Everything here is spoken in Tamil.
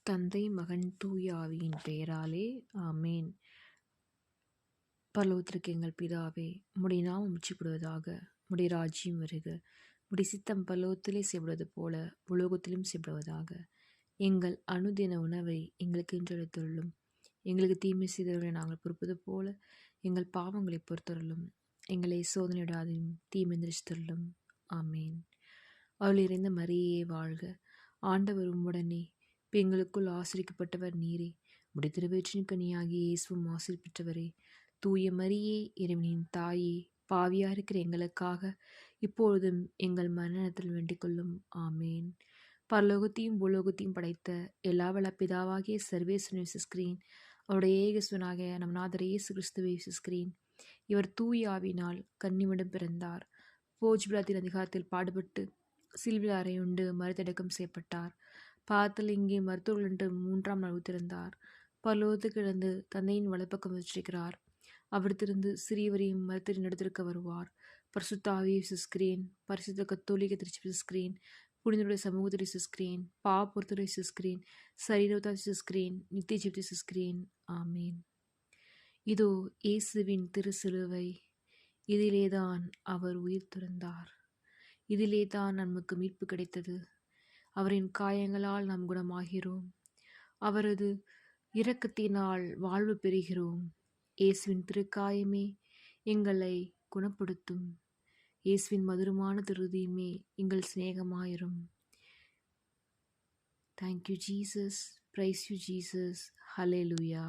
தந்தை மகன் தூய ஆவியின் பெயராலே ஆமேன். பரலோகத்திற்கு எங்கள் பிதாவே, உம்முடைய நாமம் உச்சிப்படுவதாக, உம்முடைய ராஜ்யம் வருக, உம்முடைய சித்தம் பரலோகத்திலே செய்வது போல உலோகத்திலும் செய்யப்படுவதாக. எங்கள் அனுதின உணவை எங்களுக்கு இன்று அளித்தருளும். எங்களுக்கு தீமை செய்தவர்களை நாங்கள் பொறுப்பது போல எங்கள் பாவங்களை பொறுத்தருளும். எங்களை சோதனையிடாதையும் தீமைந்தரித்தருளும். ஆமேன். அவள் இறைந்த மரியே வாழ்க, ஆண்டவர் உம்முடனே, பெண்களுக்குள் ஆசிரிக்கப்பட்டவர் நீரே, உம்முடைய திருவயிற்றின் கனியாகிய இயேசுவும் ஆசீர் பெற்றவரே. தூய மரியே, இறைவனின் தாயே, பாவியா இருக்கிற எங்களுக்காக இப்பொழுதும் எங்கள் மரணத்தில் வேண்டிக் கொள்ளும். ஆமேன். பரலோகத்தையும் பூலோகத்தையும் படைத்த எல்லா வல்ல பிதாவாகிய சர்வேஸ்வரனை விசுவாசிக்கிறேன். அவருடைய ஏகசுவனாகிய நம் நாதர் இயேசு கிறிஸ்துவை விசுவாசிக்கிறேன். இவர் தூய ஆவியினால் கன்னிமிடம் பிறந்தார். போஜ்பிலாத்தின் அதிகாரத்தில் பாடுபட்டு சிலுவையில் அறையுண்டு மறுதடக்கம் செய்யப்பட்டார். பாதத்தில் இங்கே மருத்துவர்கள் என்று 3ஆம் நாள் உயிர்த்தெழுந்தார். பரலோகத்துக்கு இழந்து தந்தையின் வலப்பக்கம் வச்சிருக்கிறார். அவரிடத்திலிருந்து சிறியவரையும் மருத்துவரின் இடத்திற்கு வருவார். பரிசுத்த ஆவியை விசுவாசிக்கிறேன். பரிசுத்த கத்தோலிக்க திருச்சபை விசுவாசிக்கிறேன். புனிதருடைய சமூகத்தை விசுவாசிக்கிறேன். பொறுத்தரை விசுவாசிக்கிறேன். சரீரத்தை விசுவாசிக்கிறேன். நித்திய ஜீவத்தை விசுவாசிக்கிறேன். ஆமேன். இதோ இயேசுவின் திருச்சிலுவை, இதிலேதான் அவர் உயிர் துறந்தார். இதிலேதான் நமக்கு மீட்பு கிடைத்தது. அவரின் காயங்களால் நாம் குணமாகிறோம். அவரது இரக்கத்தினால் வாழ்வு பெறுகிறோம். இயேசுவின் திருக்காயமே எங்களை குணப்படுத்தும். இயேசுவின் மதுரமான திருதியுமே எங்கள் சிநேகமாயிரும். Thank you Jesus. Price you Jesus. Hallelujah.